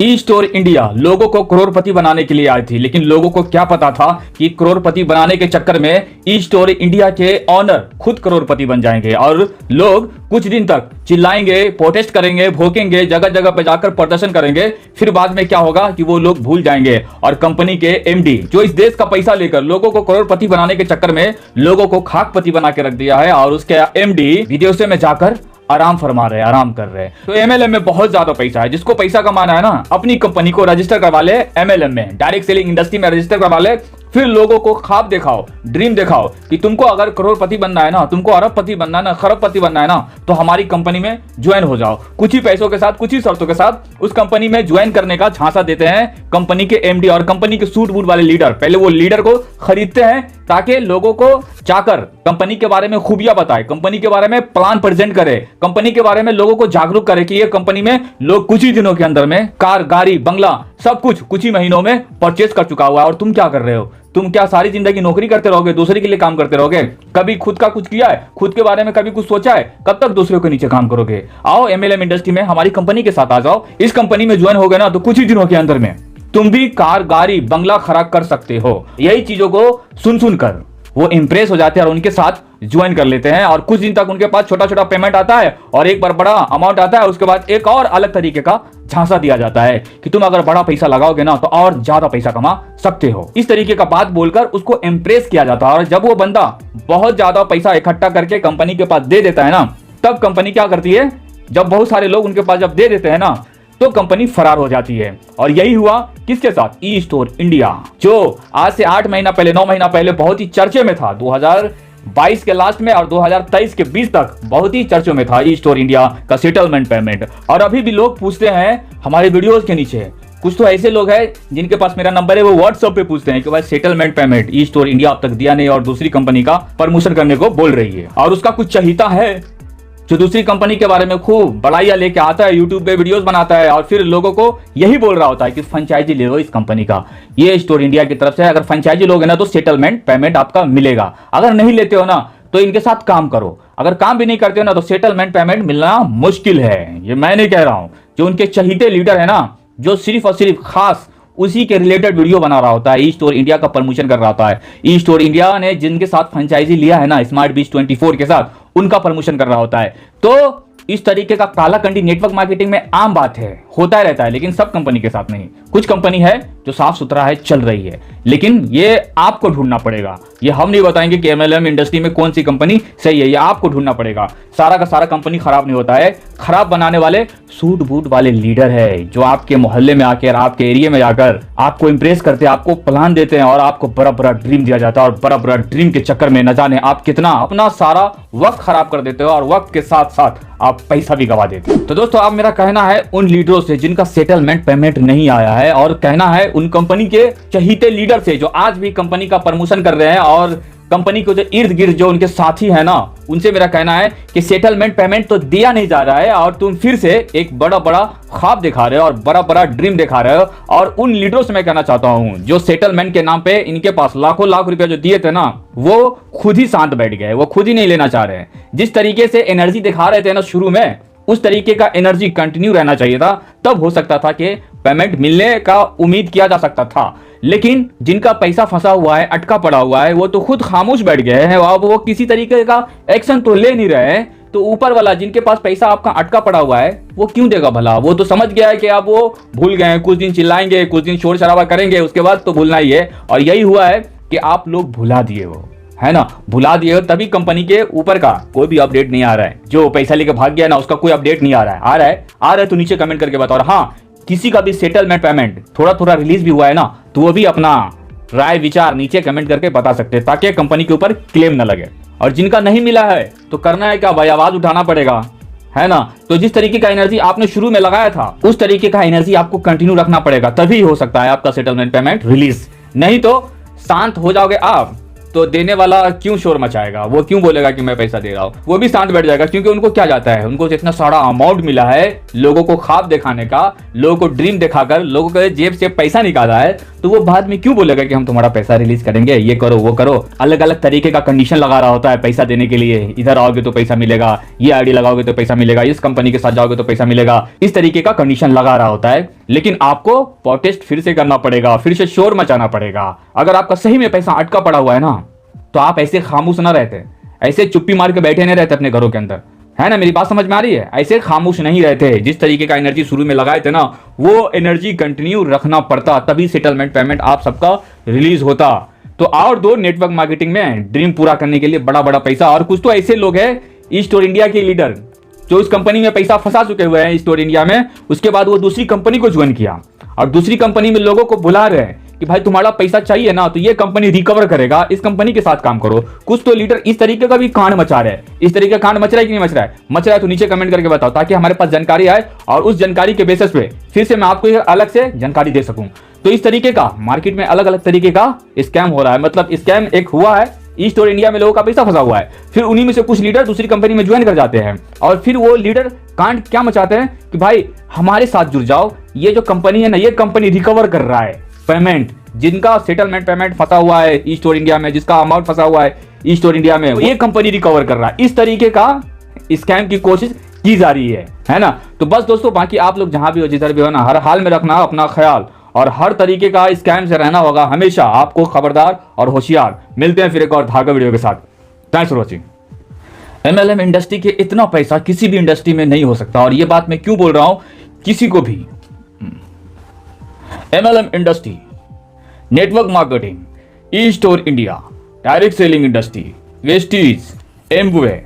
E store India लोगों को करोड़पति बनाने के लिए आई थी, लेकिन लोगों को क्या पता था कि करोड़पति बनाने के चक्कर में ई स्टोर इंडिया के ऑनर खुद करोड़पति बन जाएंगे और लोग कुछ दिन तक चिल्लाएंगे, प्रोटेस्ट करेंगे, भोंकेंगे, जगह जगह पे जाकर प्रदर्शन करेंगे। फिर बाद में क्या होगा कि वो लोग भूल जाएंगे और कंपनी के एमडी जो इस देश का पैसा लेकर लोगों को करोड़पति बनाने के चक्कर में लोगों को खाकपति बना के रख दिया है और उसके एमडी विदेशों में जाकर आराम फरमा रहे, आराम कर रहे। तो एमएलएम में बहुत ज्यादा पैसा है। जिसको पैसा कमाना है ना, अपनी कंपनी को रजिस्टर करवा ले एमएलएम में, डायरेक्ट सेलिंग इंडस्ट्री में रजिस्टर करवा ले। फिर लोगों को ख्वाब दिखाओ, ड्रीम दिखाओ कि तुमको अगर करोड़पति बनना है ना, तुमको अरबपति बनना है ना, खरबपति बनना है ना, तो हमारी कंपनी में ज्वाइन हो जाओ। कुछ ही पैसों के साथ, कुछ ही शर्तों के साथ उस कंपनी में ज्वाइन करने का झांसा देते हैं कंपनी के एमडी और कंपनी के सूट बूट वाले लीडर। पहले वो लीडर को खरीदते हैं ताकि लोगों को जाकर कंपनी के बारे में खूबियां बताए, कंपनी के बारे में प्लान प्रेजेंट करे, कंपनी के बारे में लोगों को जागरूक करे कि ये कंपनी में लोग कुछ ही दिनों के अंदर में कार, गाड़ी, बंगला सब कुछ ही महीनों में परचेज कर चुका हुआ है। और तुम क्या कर रहे हो? तुम क्या सारी जिंदगी नौकरी करते रहोगे, दूसरे के लिए काम करते रहोगे? कभी खुद का कुछ किया है? खुद के बारे में कभी कुछ सोचा है? कब तक दूसरों के नीचे काम करोगे? आओ एमएलएम इंडस्ट्री में हमारी कंपनी के साथ आ जाओ। इस कंपनी में ज्वाइन हो गए ना तो कुछ ही दिनों के अंदर में तुम भी कार, गाड़ी, बंगला खड़ा कर सकते हो। यही चीजों को सुन कर वो इंप्रेस हो जाते हैं और उनके साथ ज्वाइन कर लेते हैं और कुछ दिन तक उनके पास छोटा छोटा पेमेंट आता है और एक बार बड़ा अमाउंट आता है। उसके बाद एक और अलग तरीके का झांसा दिया जाता है कि तुम अगर बड़ा पैसा लगाओगे ना तो और ज्यादा पैसा कमा सकते हो। इस तरीके का बात बोलकर उसको इंप्रेस किया जाता है और जब वो बंदा बहुत ज्यादा पैसा इकट्ठा करके कंपनी के पास दे देता है ना, तब कंपनी क्या करती है, जब बहुत सारे लोग उनके पास जब दे देते हैं ना तो कंपनी फरार हो जाती है। और यही हुआ किसके साथ? ई स्टोर इंडिया, जो आज से 8 महीना पहले, 9 महीना पहले बहुत ही चर्चे में था। 2022 के लास्ट में और 2023 के बीच तक बहुत ही चर्चों में था ई स्टोर इंडिया का सेटलमेंट पेमेंट। और अभी भी लोग पूछते हैं हमारे वीडियोस के नीचे, कुछ तो ऐसे लोग हैं जिनके पास मेरा नंबर है, वो व्हाट्सएप पे पूछते हैं कि भाई settlement payment e store India अब तक दिया नहीं और दूसरी कंपनी का प्रमोशन करने को बोल रही है। और उसका कुछ चहीता है जो दूसरी कंपनी के बारे में खूब बड़ाइयां लेके आता है, यूट्यूब पे वीडियोस बनाता है और फिर लोगों को यही बोल रहा होता है कि फ्रेंचाइजी ले लो इस कंपनी का, ये स्टोर इंडिया की तरफ से अगर फ्रेंचाइजी लोगे ना तो सेटलमेंट पेमेंट आपका मिलेगा। अगर नहीं लेते हो ना तो इनके साथ काम करो, अगर काम भी नहीं करते हो ना तो सेटलमेंट पेमेंट मिलना मुश्किल है। ये मैं नहीं कह रहा हूं, जो उनके चहीते लीडर है ना, जो सिर्फ और सिर्फ खास उसी के रिलेटेड वीडियो बना रहा होता है, ई स्टोर इंडिया का प्रमोशन कर रहा होता है। ई स्टोर इंडिया ने जिनके साथ फ्रेंचाइजी लिया है ना, स्मार्ट बीज 24 के साथ, उनका प्रमोशन कर रहा होता है। तो इस तरीके का काला कंडी नेटवर्क मार्केटिंग में आम बात है, होता ही रहता है, लेकिन सब कंपनी के साथ नहीं। कुछ कंपनी है जो साफ सुथरा है, चल रही है, लेकिन ये आपको ढूंढना पड़ेगा। ये हम नहीं बताएंगे कि एमएलएम इंडस्ट्री में कौन सी कंपनी सही है, ये आपको ढूंढना पड़ेगा। सारा का सारा कंपनी खराब नहीं होता है, खराब बनाने वाले सूट बूट वाले लीडर है जो आपके मोहल्ले में आकर, आपके एरिया में जाकर आपको इंप्रेस करते हैं, आपको प्लान देते हैं और आपको बड़ा बड़ा ड्रीम दिया जाता है। और बड़ा बड़ा ड्रीम के चक्कर में न जाने आप कितना अपना सारा वक्त खराब कर देते हो और वक्त के साथ साथ आप पैसा भी गवा देते हो। तो दोस्तों, अब मेरा कहना है उन लीडरों से जिनका सेटलमेंट पेमेंट नहीं आया है, और कहना है उन कंपनी के चहीते लीडर से जो आज भी कंपनी का प्रमोशन कर रहे हैं और कंपनी को जो इर्द गिर्द जो उनके साथी है ना, उनसे मेरा कहना है कि सेटलमेंट पेमेंट तो दिया नहीं जा रहा है और तुम फिर से एक बड़ा बड़ा ख्वाब दिखा रहे हो और बड़ा बड़ा ड्रीम दिखा रहे हो। और उन लीडरों से मैं कहना चाहता हूं जो सेटलमेंट के नाम पे इनके पास लाखों लाख रुपए जो दिए थे ना, वो खुद ही शांत बैठ गए, वो खुद ही नहीं लेना चाह रहे हैं। जिस तरीके से एनर्जी दिखा रहे थे ना शुरू में, उस तरीके का एनर्जी कंटिन्यू रहना चाहिए था, तब हो सकता था कि पेमेंट मिलने का उम्मीद किया जा सकता था। लेकिन जिनका पैसा फंसा हुआ है, अटका पड़ा हुआ है, वो तो खुद खामोश बैठ गए हैं, अब वो किसी तरीके का एक्शन तो ले नहीं रहे हैं। तो ऊपर वाला जिनके पास पैसा आपका अटका पड़ा हुआ है, वो क्यों देगा भला? वो तो समझ गया है कि अब वो भूल गए हैं, कुछ दिन चिल्लाएंगे, कुछ दिन शोर शराबा करेंगे, उसके बाद तो भूलना ही है। और यही हुआ है कि आप लोग भुला दिए हो, है ना, भुला दिए हो, तभी कंपनी के ऊपर का कोई भी अपडेट नहीं आ रहा है। जो पैसा लेके भाग गया ना, उसका कोई अपडेट नहीं आ रहा है। आ रहा है तो नीचे कमेंट करके बताओ। और हाँ, किसी का भी सेटलमेंट पेमेंट थोड़ा थोड़ा रिलीज भी हुआ है ना, तो वो भी अपना राय विचार नीचे कमेंट करके बता सकते हैं, ताकि कंपनी के ऊपर क्लेम न लगे। और जिनका नहीं मिला है तो करना है क्या भाई, आवाज उठाना पड़ेगा, है ना। तो जिस तरीके का एनर्जी आपने शुरू में लगाया था, उस तरीके का एनर्जी आपको कंटिन्यू रखना पड़ेगा, तभी हो सकता है आपका सेटलमेंट पेमेंट रिलीज। नहीं तो शांत हो जाओगे आप तो देने वाला क्यों शोर मचाएगा, वो क्यों बोलेगा कि मैं पैसा दे रहा हूं, वो भी शांत बैठ जाएगा। क्योंकि उनको क्या जाता है, उनको जितना सारा अमाउंट मिला है लोगों को ख्वाब दिखाने का, लोगों को ड्रीम दिखाकर लोगों के जेब से पैसा निकाला है, तो वो बाद में क्यों बोलेगा कि हम तुम्हारा पैसा रिलीज करेंगे, ये करो वो करो। अलग अलग तरीके का कंडीशन लगा रहा होता है पैसा देने के लिए, इधर आओगे तो पैसा मिलेगा, ये आईडी लगाओगे तो पैसा मिलेगा, इस कंपनी के साथ जाओगे तो पैसा मिलेगा, इस तरीके का कंडीशन लगा रहा होता है। लेकिन आपको प्रोटेस्ट फिर से करना पड़ेगा, फिर से शोर मचाना पड़ेगा। अगर आपका सही में पैसा अटका पड़ा हुआ है ना, तो आप ऐसे खामोश ना रहते, ऐसे चुप्पी मार के बैठे नहीं रहते अपने घरों के अंदर, है ना। मेरी बात समझ में आ रही है? ऐसे खामोश नहीं रहते। जिस तरीके का एनर्जी शुरू में लगाए थे ना, वो एनर्जी कंटिन्यू रखना पड़ता, तभी सेटलमेंट पेमेंट आप सबका रिलीज होता। तो और दो नेटवर्क मार्केटिंग में ड्रीम पूरा करने के लिए बड़ा बड़ा पैसा। और कुछ तो ऐसे लोग हैं ईस्ट और इंडिया के लीडर, जो इस कंपनी में पैसा फंसा चुके हुए हैं ईस्ट और इंडिया में। उसके बाद वो दूसरी कंपनी को ज्वाइन किया और दूसरी कंपनी में लोगों को बुला रहे हैं कि भाई तुम्हारा पैसा चाहिए ना, तो ये कंपनी रिकवर करेगा, इस कंपनी के साथ काम करो। कुछ तो लीडर इस तरीके का भी कांड मचा रहे हैं। इस तरीके का कांड मच रहा है कि नहीं मच रहा है? मच रहा है तो नीचे कमेंट करके बताओ, ताकि हमारे पास जानकारी आए और उस जानकारी के बेसिस पे फिर से मैं आपको अलग से जानकारी दे सकूं। तो इस तरीके का मार्केट में अलग अलग तरीके का स्कैम हो रहा है। मतलब स्कैम एक हुआ है, ईस्ट और इंडिया में लोगों का पैसा फंसा हुआ है, फिर उन्हीं में से कुछ लीडर दूसरी कंपनी में ज्वाइन कर जाते हैं और फिर वो लीडर कांड क्या मचाते हैं कि भाई हमारे साथ जुड़ जाओ, ये जो कंपनी है ना, ये कंपनी रिकवर कर रहा है पेमेंट, जिनका सेटलमेंट पेमेंट फंसा हुआ है ईस्ट और इंडिया में, जिसका अमाउंट फंसा हुआ है ईस्ट और इंडिया में, ये कंपनी रिकवर कर रहा है। इस तरीके का स्कैम की कोशिश की जा रही है ना। तो बस दोस्तों, बाकी आप लोग जहां भी हो, जिधर भी हो ना, हर हाल में रखना अपना ख्याल और हर तरीके का स्कैम से रहना होगा हमेशा आपको खबरदार और होशियार। मिलते हैं फिर एक और धागा वीडियो के साथ। Thanks for watching. MLM industry के इतना पैसा किसी भी इंडस्ट्री में नहीं हो सकता। और ये बात मैं क्यों बोल रहा हूं, किसी को भी MLM industry, network marketing, east और India, direct selling industry, Vestige, एम्बुवे,